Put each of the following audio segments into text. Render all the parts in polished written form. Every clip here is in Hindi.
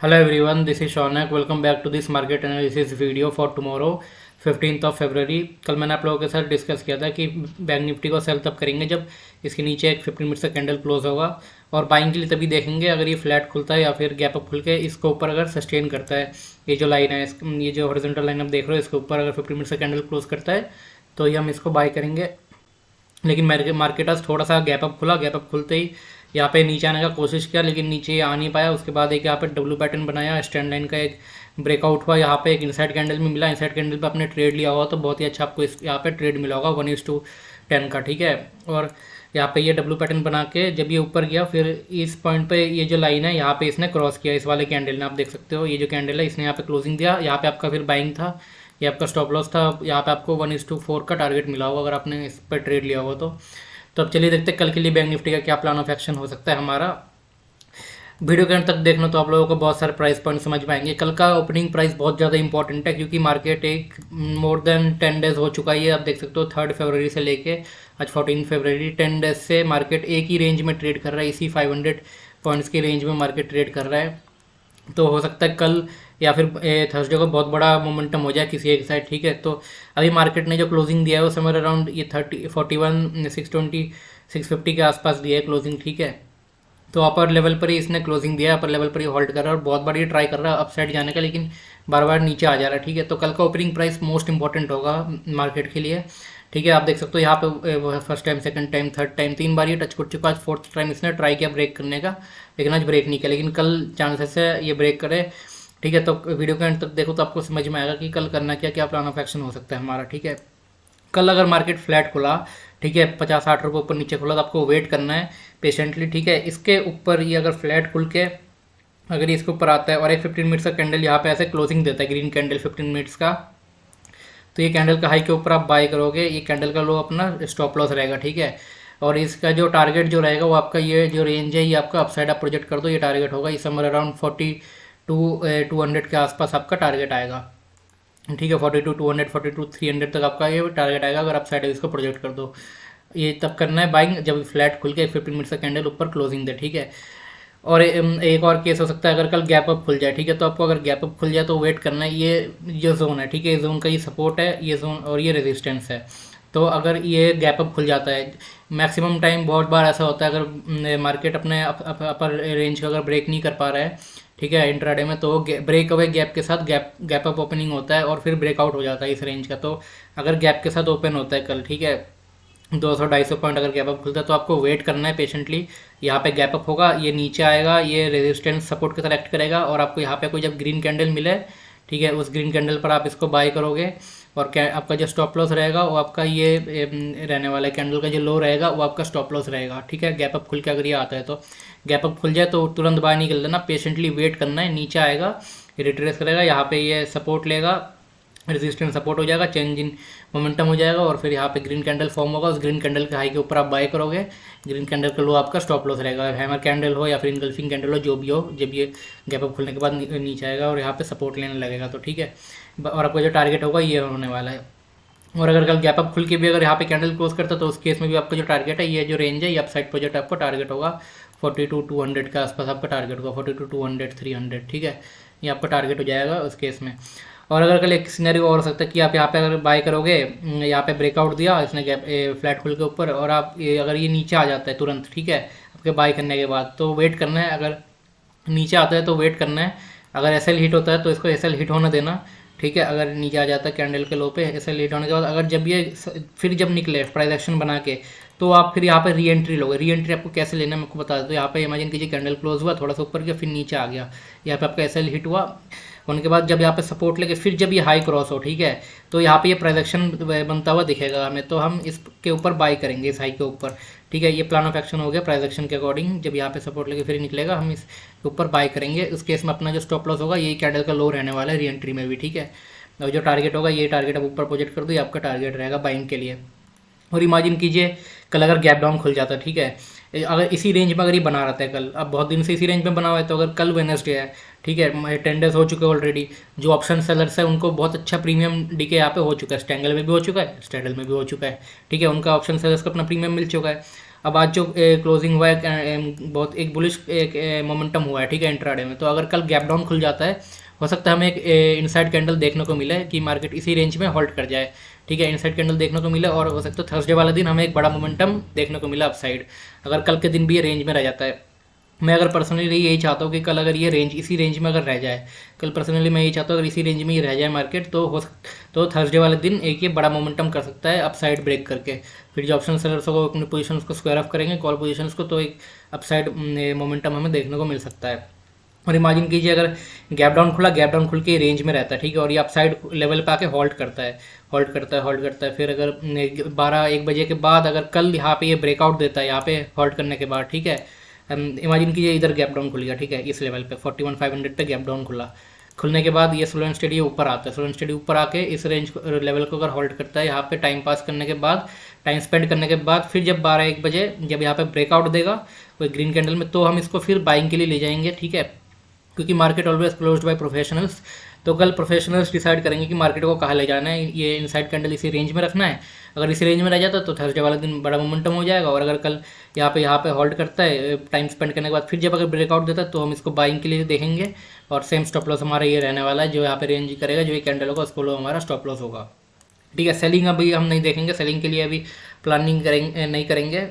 Hello everyone, this is Shaunak. Welcome back to this market analysis video for tomorrow 15th of February। कल मैंने आप लोगों के साथ डिस्कस किया था कि बैंक निफ्टी को सेल तब करेंगे जब इसके नीचे एक 15 मिनट का कैंडल क्लोज होगा, और बाइंग के लिए तभी देखेंगे अगर ये फ्लैट खुलता है या फिर गैप अप खुल के इसके ऊपर अगर सस्टेन करता है। ये जो लाइन है, ये जो हॉरिजॉन्टल लाइन आप देख रहे हो, इसके ऊपर अगर 15 मिनट का कैंडल क्लोज करता है तो ये हम इसको बाय करेंगे। लेकिन मार्केट आज थोड़ा सा गैप अप खुला, गैप अप खुलते ही यहाँ पे नीचे आने का कोशिश किया, लेकिन नीचे आ नहीं पाया। उसके बाद एक यहाँ पे डब्ल्यू पैटर्न बनाया, स्टैंड लाइन का एक ब्रेकआउट हुआ, यहाँ पे एक इनसाइड कैंडल में मिला। इनसाइड कैंडल पे आपने ट्रेड लिया हुआ तो बहुत ही अच्छा आपको इस यहाँ पे ट्रेड मिला होगा 1:10 का, ठीक है। और यहाँ पे ये डब्ल्यू पैटर्न बना के जब ये ऊपर गया, फिर इस पॉइंट पे ये जो लाइन है यहाँ पे इसने क्रॉस किया, इस वाले कैंडल ने आप देख सकते हो। ये जो कैंडल है इसने यहाँ पे क्लोजिंग दिया, यहाँ पे आपका फिर बाइंग था, ये आपका स्टॉप लॉस था। यहाँ पे आपको 1:4 का टारगेट मिला होगा अगर आपने इस पर ट्रेड लिया हुआ तो अब चलिए देखते हैं कल के लिए बैंक निफ्टी का क्या प्लान ऑफ एक्शन हो सकता है हमारा। वीडियो के अंत तक देखना तो आप लोगों को बहुत सारे प्राइस पॉइंट समझ पाएंगे। कल का ओपनिंग प्राइस बहुत ज़्यादा इंपॉर्टेंट है क्योंकि मार्केट एक मोर देन 10 डेज हो चुका है। आप देख सकते हो 3 फरवरी से लेके आज 14 फरवरी, 10 डेज से मार्केट एक ही रेंज में ट्रेड कर रहा है, इसी 500 पॉइंट्स की रेंज में मार्केट ट्रेड कर रहा है। तो हो सकता है कल या फिर थर्सडे को बहुत बड़ा मोमेंटम हो जाए किसी एक साइड, ठीक है। तो अभी मार्केट ने जो क्लोजिंग दिया है वो समर अराउंड ये 41 620 650 के आसपास दिया है क्लोजिंग, ठीक है। तो अपर लेवल पर ही इसने क्लोजिंग दिया है, अपर लेवल पर ही होल्ड कर रहा है और बहुत बार ये ट्राई कर रहा है अपसाइड जाने का, लेकिन बार बार नीचे आ जा रहा है, ठीक है। तो कल का ओपनिंग प्राइस मोस्ट इंपॉर्टेंट होगा मार्केट के लिए, ठीक है। आप देख सकते हो यहाँ पे first time, second time, third time, 3 बार ये टच कर चुका है। आज फोर्थ टाइम इसने ट्राई किया ब्रेक करने का, लेकिन आज ब्रेक नहीं किया, लेकिन कल चांसेस है ये ब्रेक करे, ठीक है। तो वीडियो के एंड तक देखो तो आपको समझ में आएगा कि कल करना क्या क्या प्लान ऑफ एक्शन हो सकता है हमारा, ठीक है। कल अगर मार्केट फ्लैट खुला, ठीक है, 50-60 रुपये ऊपर नीचे खुला, तो आपको वेट करना है पेशेंटली, ठीक है। इसके ऊपर ये अगर फ्लैट खुल के अगर ये इसके ऊपर आता है और एक 15 मिनट्स का कैंडल यहाँ पे ऐसे क्लोजिंग देता है, ग्रीन कैंडल 15 मिनट्स का, तो ये कैंडल का हाई के ऊपर आप बाय करोगे, ये कैंडल का लो अपना स्टॉप लॉस रहेगा, ठीक है। और इसका जो टारगेट जो रहेगा वो आपका ये जो रेंज है ये आपका अपसाइड आप प्रोजेक्ट कर दो, ये टारगेट होगा, ये समर अराउंड 42-200 के आसपास आपका टारगेट आएगा, ठीक है। 42-200 42-300 तक आपका ये टारगेट आएगा अगर आप साइड इसको प्रोजेक्ट कर दो। ये तब करना है बाइंग जब फ्लैट खुल के 15 मिनट का कैंडल ऊपर क्लोजिंग दे, ठीक है। और एक और केस हो सकता है अगर कल गैप अप खुल जाए, ठीक है। तो आपको अगर गैप अप खुल जाए तो वेट करना है, ये जो जोन है, ठीक है, ये जोन का ये सपोर्ट है, ये जोन और ये रेजिस्टेंस है। तो अगर ये गैप अप खुल जाता है, मैक्सिमम टाइम बहुत बार ऐसा होता है अगर मार्केट अपने अपर रेंज का अगर ब्रेक नहीं कर पा रहा है, ठीक है, इंट्राडे में, तो ब्रेक अवे गैप के साथ गैप अप ओपनिंग होता है और फिर ब्रेकआउट हो जाता है इस रेंज का। तो अगर गैप के साथ ओपन होता है कल, ठीक है, 200-250 पॉइंट अगर गैप अप खुलता है तो आपको वेट करना है पेशेंटली। यहाँ पे गैप अप होगा, ये नीचे आएगा, ये रेजिस्टेंस सपोर्ट के साथ एक्ट करेगा और आपको यहाँ पे कोई जब ग्रीन कैंडल मिले, ठीक है, उस ग्रीन कैंडल पर आप इसको बाय करोगे। और आपका जो स्टॉप लॉस रहेगा वो आपका ये रहने वाला है, कैंडल का जो लो रहेगा वो आपका स्टॉप लॉस रहेगा, ठीक है। गैप अप खुल के अगर ये आता है तो गैप अप खुल जाए तो तुरंत बाहर निकल देना, पेशेंटली वेट करना है, नीचे आएगा, रिट्रेस करेगा, यहाँ पे ये सपोर्ट लेगा, रेजिस्टेंस सपोर्ट हो जाएगा, चेंज इन मोमेंटम हो जाएगा और फिर यहाँ पे ग्रीन कैंडल फॉर्म होगा, उस ग्रीन कैंडल के हाई के ऊपर आप बाय करोगे, ग्रीन कैंडल का लो आपका स्टॉप लॉस रहेगा। हैमर कैंडल हो या फिर इनगल्फिंग कैंडल हो, जो भी हो, जब ये गैप अप खुलने के बाद नीचे आएगा और यहाँ पे सपोर्ट लेने लगेगा, तो ठीक है। और आपका जो टारगेट होगा ये होने वाला है। और अगर कल गैप अप खुल के भी अगर यहाँ पे कैंडल क्लोज करता तो उस केस में भी आपका जो टारगेट है, ये जो रेंज है, ये अपसाइड प्रोजेक्ट आपका टारगेट होगा 42-200 के आसपास आपका टारगेट होगा, 42-200-300, ठीक है, ये आपका टारगेट हो जाएगा उस केस में। और अगर कल एक सिनेरियो और हो सकता है कि आप यहाँ पे अगर बाय करोगे, यहाँ पे ब्रेकआउट दिया इसने गैप फ्लैट खुल के ऊपर और आप अगर ये नीचे आ जाता है तुरंत, ठीक है, आपके बाय करने के बाद, तो वेट करना है। अगर नीचे आता है तो वेट करना है, अगर एसएल हिट होता है तो इसको एसएल हिट होने देना, ठीक है। अगर नीचे आ जाता है कैंडल के लो पे एसएल हिट होने के बाद, अगर जब ये फिर जब निकले प्राइस एक्शन बना के, तो आप फिर यहाँ पे री एंट्री लोगे। री एंट्री आपको कैसे लेना है मैं आपको बता देता हूँ। यहाँ पे इमेजिन कीजिए कैंडल क्लोज हुआ, थोड़ा सा ऊपर गया, फिर नीचे आ गया, यहाँ पे आपका एसएल हिट हुआ, उनके बाद जब यहाँ पे सपोर्ट लेके फिर जब ये हाई क्रॉस हो, ठीक है, तो यहाँ पे ये प्राइस एक्शन बनता हुआ दिखेगा हमें, तो हम इसके ऊपर बाय करेंगे इस हाई के ऊपर, ठीक है। ये प्लान ऑफ एक्शन हो गया प्राइस एक्शन के अकॉर्डिंग, जब यहाँ पे सपोर्ट लेके फिर निकलेगा हम इसके ऊपर बाय करेंगे। उस केस में अपना जो स्टॉप लॉस होगा यही कैंडल का लो रहने वाला है री एंट्री में भी, ठीक है। और जो टारगेट होगा ये टारगेट आप ऊपर प्रोजेक्ट कर दो, ये आपका टारगेट रहेगा बाइंग के लिए। और इमेजिन कीजिए कल अगर गैप डाउन खुल जाता, ठीक है, अगर इसी रेंज में अगर ये बना रहता है कल, अब बहुत दिन से इसी रेंज में बना हुआ है, तो अगर कल वेडनेसडे है, ठीक है, 10 डेज हो चुके हैं ऑलरेडी, जो ऑप्शन सेलर्स है उनको बहुत अच्छा प्रीमियम डीके यहाँ पे हो चुका है, स्टैंगल में भी हो चुका है, स्टैडल में भी हो चुका है, ठीक है, उनका ऑप्शन सेलर्स को अपना प्रीमियम मिल चुका है। अब आज जो क्लोजिंग हुआ है बहुत एक बुलिश एक मोमेंटम हुआ है, ठीक है, इंट्राडे में। तो अगर कल गैप डाउन खुल जाता है, हो सकता है हमें एक इनसाइड कैंडल देखने को मिले कि मार्केट इसी रेंज में होल्ड कर जाए, ठीक है, इनसाइड कैंडल देखने को मिले, और हो सकता है थर्सडे वाला दिन हमें एक बड़ा मोमेंटम देखने को मिला अपसाइड, अगर कल के दिन भी ये रेंज में रह जाता है। मैं अगर पर्सनली यही चाहता हूँ कि कल अगर ये रेंज इसी रेंज में अगर रह जाए, कल पर्सनली मैं यही चाहता हूँ अगर इसी रेंज में ही रह जाए मार्केट, तो थर्सडे वाले दिन एक ये बड़ा मोमेंटम कर सकता है अपसाइड ब्रेक करके। फिर जो ऑप्शन सेलर्स को अपनी पोजीशंस को स्क्वायर ऑफ करेंगे कॉल पोजीशंस को, तो एक अपसाइड मोमेंटम हमें देखने को मिल सकता है। और इमेजिन कीजिए अगर गैप डाउन खुला, गैप डाउन खुल के रेंज में रहता है, ठीक है, और ये अपसाइड लेवल पे आके होल्ड करता है, होल्ड करता है, होल्ड करता है। फिर अगर 12-1 बजे के बाद अगर कल यहाँ पे ये ब्रेकआउट देता है, यहाँ पे होल्ड करने के बाद, ठीक है, इमेजिन कीजिए इधर गैप डाउन खुल गया, ठीक है, इस लेवल पे 41,500 पे गैप डाउन खुला, खुलने के बाद ये स्लो एंड स्टेडी ऊपर आता है, स्लो एंड स्टेडी ऊपर आके इस रेंज लेवल को अगर होल्ड करता है, यहाँ पे टाइम पास करने के बाद, टाइम स्पेंड करने के बाद, फिर जब 12-1 बजे जब यहाँ पे ब्रेकआउट देगा कोई ग्रीन कैंडल में, तो हम इसको फिर बाइंग के लिए ले जाएंगे, ठीक है, क्योंकि market always closed by professionals. तो कल प्रोफेशनल्स डिसाइड करेंगे कि मार्केट को कहाँ ले जाना है, ये इनसाइड कैंडल इसी रेंज में रखना है। अगर इसी रेंज में रह जाता तो थर्सडे वाला दिन बड़ा मोमेंटम हो जाएगा, और अगर कल यहाँ पे होल्ड करता है टाइम स्पेंड करने के बाद, फिर जब अगर ब्रेकआउट देता है तो हम इसको बाइंग के लिए देखेंगे, और सेम स्टॉप लॉस हमारा ये रहने वाला है, जो यहाँ पे रेंज करेगा, जो ये कैंडल होगा उसको हमारा स्टॉप लॉस होगा, ठीक है। सेलिंग अभी हम नहीं देखेंगे, सेलिंग के लिए अभी प्लानिंग करेंगे नहीं करेंगे।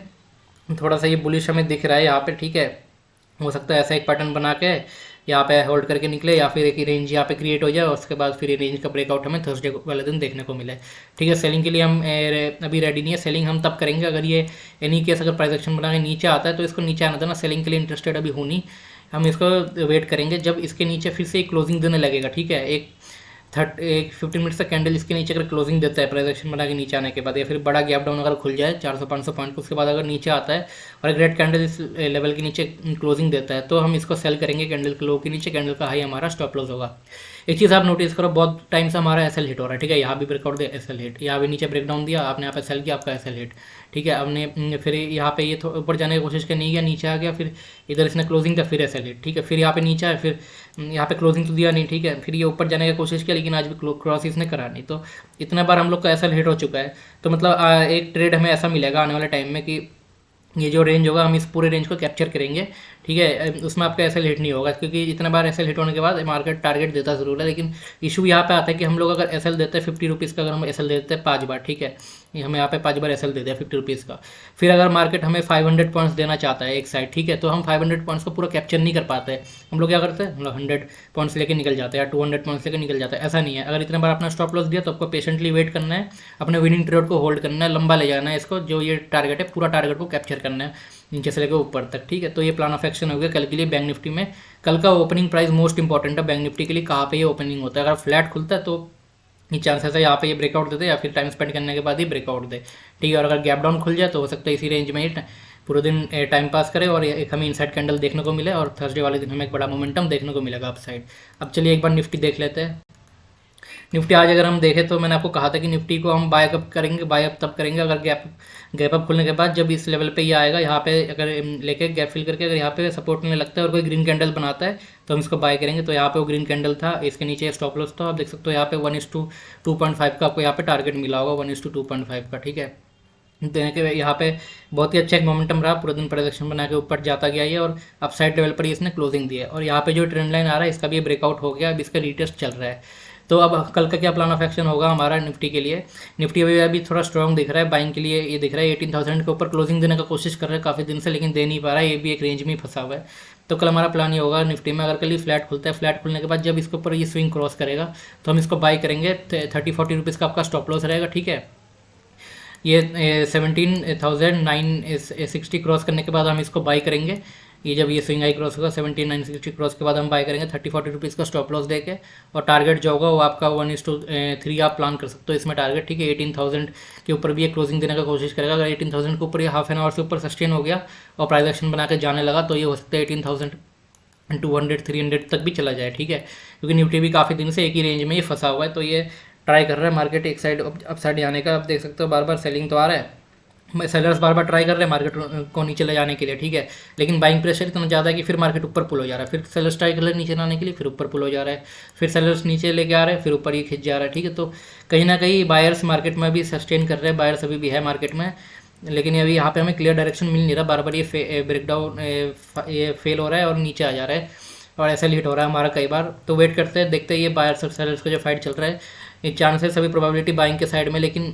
थोड़ा सा ये बुलिश हमें दिख रहा है यहाँ पे, ठीक है, हो सकता है ऐसा एक पैटर्न बना के यहाँ पे होल्ड करके निकले, या फिर एक रेंज यहाँ पे क्रिएट हो जाए, और उसके बाद फिर ये रेंज का ब्रेकआउट हमें थर्सडे वाले दिन देखने को मिले, ठीक है। सेलिंग के लिए हम अभी रेडी नहीं है, सेलिंग हम तब करेंगे अगर ये एनी केस अगर प्राइस एक्शन बना के नीचे आता है, तो इसको नीचे आना था ना, सेलिंग के लिए इंटरेस्टेड अभी होनी, हम इसको वेट करेंगे जब इसके नीचे फिर से क्लोजिंग देने लगेगा, ठीक है, एक 15 मिनट तक कैंडल इसके नीचे अगर क्लोजिंग देता है प्राइस एक्शन बना के नीचे आने के बाद, या फिर बड़ा गैप डाउन अगर खुल जाए 400-500 पॉइंट, उसके बाद अगर नीचे आता है और एक रेड कैंडल इस लेवल के नीचे क्लोजिंग देता है, तो हम इसको सेल करेंगे कैंडल के लो के नीचे, कैंडल का हाई हमारा स्टॉप लॉस होगा। एक चीज़ आप नोटिस करो, बहुत टाइम से हमारा एसएल हिट हो रहा है, ठीक है, यहाँ भी ब्रेकआउट दिया एसएल हिट, यहाँ भी नीचे ब्रेकडाउन दिया आपने, यहाँ पे सेल किया आपका एसएल हिट, ठीक है, आपने फिर यहाँ पे ये ऊपर जाने की कोशिश की, नहीं गया, नीचे आ गया, फिर इधर इसने क्लोजिंग दिया, फिर एसएल हिट, ठीक है, फिर यहाँ पे नीचे आया, फिर यहाँ पे क्लोजिंग तो दिया नहीं, ठीक है, फिर ये ऊपर जाने की कोशिश किया, लेकिन आज भी क्रॉस इसने करा नहीं, तो इतने बार हम लोग का एसएल हिट हो चुका है। तो मतलब एक ट्रेड हमें ऐसा मिलेगा आने वाले टाइम में कि ये जो रेंज होगा हम इस पूरे रेंज को कैप्चर करेंगे, ठीक है, उसमें आपका एसएल हिट नहीं होगा, क्योंकि इतने बार एसएल हिट होने के बाद मार्केट टारगेट देता ज़रूर है, लेकिन इशू यहाँ पे आता है कि हम लोग अगर एसएल देते हैं 50 रुपीज़ का, अगर हम एसएल देते हैं 5 बार, ठीक है, ये हमें यहाँ पे 5 बार एसएल देते हैं 50 रुपीज़ का, फिर अगर मार्केट हमें 500 पॉइंट्स देना चाहता है एक साइड, ठीक है, तो हम 500 पॉइंट्स को पूरा कैप्चर नहीं कर पाते हैं, हम लोग क्या करते हैं, हम लोग 100 पॉइंट्स लेके निकल जाते हैं या 200 पॉइंट्स लेके निकल जाता है, ऐसा नहीं है। अगर इतने बार अपना स्टॉप लॉस दिया तो आपको पेशेंटली वेट करना है, अपने विनिंग ट्रेड को होल्ड करना है, लंबा ले जाना है इसको, जो ये टारगेट है पूरा टारगेट को कैप्चर करना है नीचे से लेकर ऊपर तक, ठीक है। तो ये प्लान ऑफ एक्शन हो गया कल के लिए बैंक निफ्टी में। कल का ओपनिंग प्राइस मोस्ट इंपॉर्टेंट है बैंक निफ्टी के लिए, कहाँ पे ये ओपनिंग होता है, अगर फ्लैट खुलता है तो ये चांसेस है यहाँ पे ये ब्रेकआउट दे दे, या फिर टाइम स्पेंड करने के बाद ही ब्रेकआउट दे, ठीक है, और अगर गैप डाउन खुल जाए तो हो सकता है इसी रेंज में ही पूरे दिन टाइम पास करे, और एक हमें इनसाइड कैंडल देखने को मिले, और थर्सडे वाले दिन हमें एक बड़ा मोमेंटम देखने को मिलेगा अप साइड। अब चलिए एक बार निफ्टी देख लेते हैं। निफ्टी आज अगर हम देखें तो मैंने आपको कहा था कि निफ्टी को हम बाय अप करेंगे, बाय अप तब करेंगे अगर गैप अप खुलने के बाद, जब इस लेवल पे ये आएगा, यहाँ पे अगर लेके गैप फिल करके अगर यहाँ पे सपोर्ट में लगता है और कोई ग्रीन कैंडल बनाता है तो हम इसको बाय करेंगे। तो यहाँ पे वो ग्रीन कैंडल था, इसके नीचे स्टॉप लॉस था, आप देख सकते हो यहाँ पे 1:2.5 का आपको यहाँ पे टारगेट मिला होगा, 1:2.5 का, ठीक है। देने के यहाँ पे बहुत ही अच्छा एक मोमेंटम रहा, पूरे दिन प्रोजेक्शन बना के ऊपर जाता गया ये, और अपसाइड लेवल पर ही इसने क्लोजिंग दी है, और यहाँ पे जो ट्रेंड लाइन आ रहा है इसका भी ब्रेकआउट हो गया, अब इसका रीटेस्ट चल रहा है। तो अब कल का क्या प्लान ऑफ एक्शन होगा हमारा निफ्टी के लिए। निफ्टी अभी थोड़ा स्ट्रॉन्ग दिख रहा है, बाइंग के लिए ये दिख रहा है 18,000 के ऊपर क्लोजिंग देने का कोशिश कर रहा है काफ़ी दिन से, लेकिन दे नहीं पा रहा है, ये भी एक रेंज में ही फंसा हुआ है। तो कल हमारा प्लान ये होगा निफ्टी में, अगर कल ही फ्लैट खुलता है, फ्लैट खुलने के बाद जब इसके ऊपर ये स्विंग क्रॉस करेगा तो हम इसको बाई करेंगे, 30-40 रुपीज़ का आपका स्टॉप लॉस रहेगा, ठीक है। ये 17,960 क्रॉस करने के बाद हम इसको बाई करेंगे, ये जब ये स्विंग आई क्रॉस होगा 17,960 क्रॉस के बाद हम बाय करेंगे 30-40 रुपीज़ का स्टॉप लॉस देके, और टारगेट जो होगा वो आपका 1:3 आप प्लान कर सकते हो इसमें टारगेट, ठीक है। 18,000 के ऊपर भी ये क्लोजिंग देने का कोशिश करेगा, अगर 18,000 के ऊपर ये हाफ एन आवर से ऊपर सस्टेन हो गया और प्राइस एक्शन बना के जाने लगा तो ये हो सकता है 18,200-300 तक भी चला जाए, ठीक है, क्योंकि निफ्टी भी काफ़ी दिन से एक ही रेंज में ये फंसा हुआ है, तो ये ट्राई कर रहा है मार्केट एक साइड अप साइड जाने का। आप देख सकते हो बार बार सेलिंग तो आ रहा है, सेलर्स बार बार ट्राई कर रहे हैं मार्केट को नीचे ले जाने के लिए, ठीक है, लेकिन बाइंग प्रेशर इतना ज़्यादा है कि फिर मार्केट ऊपर पुल हो जा रहा है, फिर सेलर्स ट्राई कर रहे हैं नीचे लाने के लिए, फिर ऊपर पुल हो जा रहा है, फिर सेलर्स नीचे लेके आ रहे हैं, फिर ऊपर ही खिंच जा रहा है, ठीक है। तो कहीं ना कहीं बायर्स मार्केट में भी सस्टेन कर रहे हैं, बायर्स अभी भी है मार्केट में, लेकिन अभी यहाँ पे हमें क्लियर डायरेक्शन मिल नहीं रहा, बार बार ये ब्रेकडाउन ये फेल हो रहा है और नीचे आ जा रहा है और ऐसा हिट हो रहा है हमारा कई बार। तो वेट करते हैं, देखते हैं ये बायर्स और सेलर्स का जो फाइट चल रहा है, ये चांसेस सभी प्रोबेबिलिटी बाइंग के साइड में, लेकिन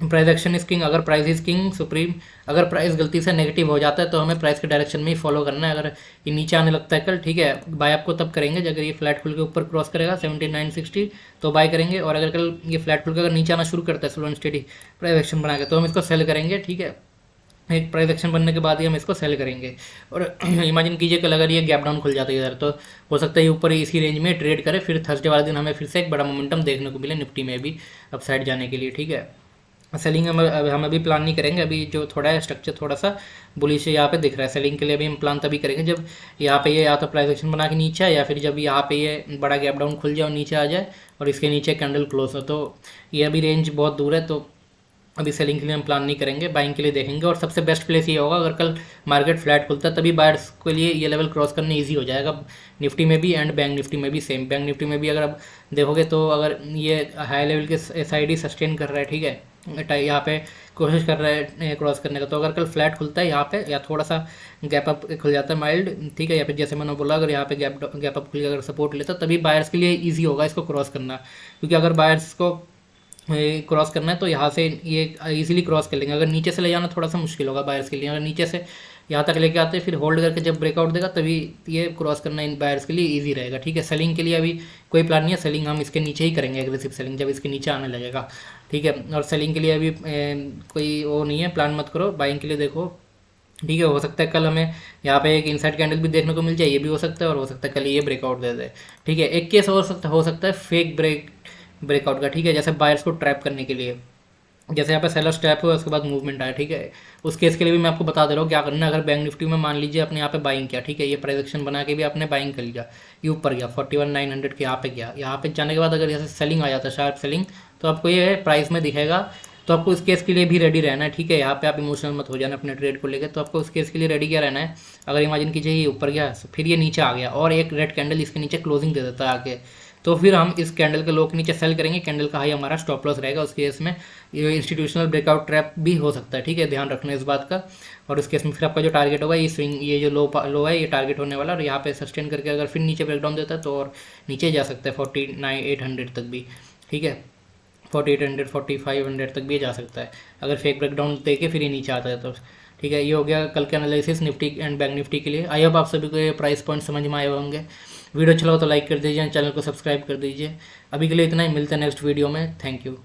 प्राइस एक्शन इज किंग। अगर प्राइस इज किंग सुप्रीम, अगर प्राइस गलती से नेगेटिव हो जाता है तो हमें प्राइस के डायरेक्शन में ही फॉलो करना है। अगर ये नीचे आने लगता है कल, ठीक है, बाय आपको तब करेंगे जब अगर ये फ्लैट खुल के ऊपर क्रॉस करेगा 7960 तो बाय करेंगे, और अगर कल ये फ्लैट खुल के अगर नीचे आना शुरू करता है slow and steady price action बना के तो हम इसको सेल करेंगे, ठीक है। एक प्राइस एक्शन बनने के बाद ही हम इसको सेल करेंगे। और इमेजिन कीजिए कल अगर ये गैप डाउन खुल जाता है इधर, तो हो सकता है ये ऊपर इसी रेंज में ट्रेड करे, फिर थर्सडे वाले दिन हमें फिर से एक बड़ा मोमेंटम देखने को मिले निफ्टी में भी अब साइड जाने के लिए, ठीक है। सेलिंग हम अभी प्लान नहीं करेंगे, अभी जो थोड़ा है स्ट्रक्चर थोड़ा सा बुलिश यहाँ पे दिख रहा है। सेलिंग के लिए अभी हम प्लान तभी करेंगे जब यहाँ पे ये या तो प्राइस एक्शन बना के नीचे आए, या फिर जब यहाँ पे ये बड़ा गैप डाउन खुल जाए और नीचे आ जाए और इसके नीचे कैंडल क्लोज हो। तो ये अभी रेंज बहुत दूर है, तो अभी सेलिंग के लिए हम प्लान नहीं करेंगे, बाइंग के लिए देखेंगे। और सबसे बेस्ट प्लेस ये होगा अगर कल मार्केट फ्लैट खुलता है, तभी बायर्स के लिए ये लेवल क्रॉस करना इजी हो जाएगा, निफ्टी में भी एंड बैंक निफ्टी में भी सेम। बैंक निफ्टी में भी अगर आप देखोगे तो अगर ये हाई लेवल के साइड ही सस्टेन कर रहा है, ठीक है, यहाँ पे कोशिश कर रहा है क्रॉस करने का, तो अगर कल फ्लैट खुलता है यहाँ पे या थोड़ा सा गैप अप खुल जाता है माइल्ड, ठीक है, या फिर जैसे मैंने बोला अगर यहाँ पे गैप अप खुल के अगर सपोर्ट लेता तभी बायर्स के लिए ईजी होगा इसको क्रॉस करना। क्योंकि अगर बायर्स को क्रॉस करना है तो यहाँ से ये इजीली क्रॉस कर लेंगे। अगर नीचे से ले जाना थोड़ा सा मुश्किल होगा बायर्स के लिए, अगर नीचे से यहाँ तक लेके आते हैं फिर होल्ड करके जब ब्रेकआउट देगा तभी ये क्रॉस करना इन बायर्स के लिए इजी रहेगा, ठीक है। सेलिंग के लिए अभी कोई प्लान नहीं है, सेलिंग हम इसके नीचे ही करेंगे, एग्रेसिव सेलिंग जब इसके नीचे आने लगेगा, ठीक है। और सेलिंग के लिए अभी कोई वो नहीं है, प्लान मत करो, बाइंग के लिए देखो, ठीक है। हो सकता है कल हमें यहाँ पे एक इनसाइड कैंडल भी देखने को मिल जाए, ये भी हो सकता है, और हो सकता है कल ये ब्रेकआउट दे दे, ठीक है। एक केस हो सकता है फेक ब्रेकआउट का, ठीक है, जैसे बायर्स को ट्रैप करने के लिए, जैसे यहाँ पे सेलर ट्रैप हुआ उसके बाद मूवमेंट आया, ठीक है। उस केस के लिए भी मैं आपको बता दे रहा हूँ क्या करना है। अगर बैंक निफ्टी में मान लीजिए आपने यहाँ पे बाइंग किया, ठीक है, ये प्राइस एक्शन बना के भी आपने बाइंग कर लिया, ये ऊपर गया 41,900 के यहाँ पे गया, यहाँ पे जाने के बाद अगर जैसे सेलिंग आ जाता है शार्प सेलिंग, तो आपको ये प्राइस में दिखेगा, तो आपको इस केस के लिए भी रेडी रहना है, ठीक है। यहाँ पे आप इमोशनल मत हो जाना अपने ट्रेड को लेकर, तो आपको उस केस के लिए रेडी क्या रहना है। अगर इमेजिन कीजिए ये ऊपर गया फिर ये नीचे आ गया और एक रेड कैंडल इसके नीचे क्लोजिंग दे देता है आके, तो फिर हम इस कैंडल के लो के नीचे सेल करेंगे, कैंडल का हाई हमारा स्टॉप लॉस रहेगा। उस केस में ये इंस्टीट्यूशनल ब्रेकआउट ट्रैप भी हो सकता है, ठीक है, ध्यान रखना इस बात का। और उस केस में फिर आपका जो टारगेट होगा ये स्विंग, ये जो लो है ये टारगेट होने वाला, और यहाँ पे सस्टेन करके अगर फिर नीचे ब्रेकडाउन देता है तो और नीचे जा सकता है 49,800 तक भी, ठीक है, 4800 4500 तक भी जा सकता है अगर फेक ब्रेकडाउन दे के फिर ये नीचे आता है तो, ठीक है। ये हो गया कल के analysis Nifty and bank Nifty के लिए। आई होप आप सभी को ये प्राइस पॉइंट समझ में आए होंगे। वीडियो अच्छा लगा तो लाइक कर दीजिए, चैनल को सब्सक्राइब कर दीजिए। अभी के लिए इतना ही, मिलते हैं नेक्स्ट वीडियो में, थैंक यू।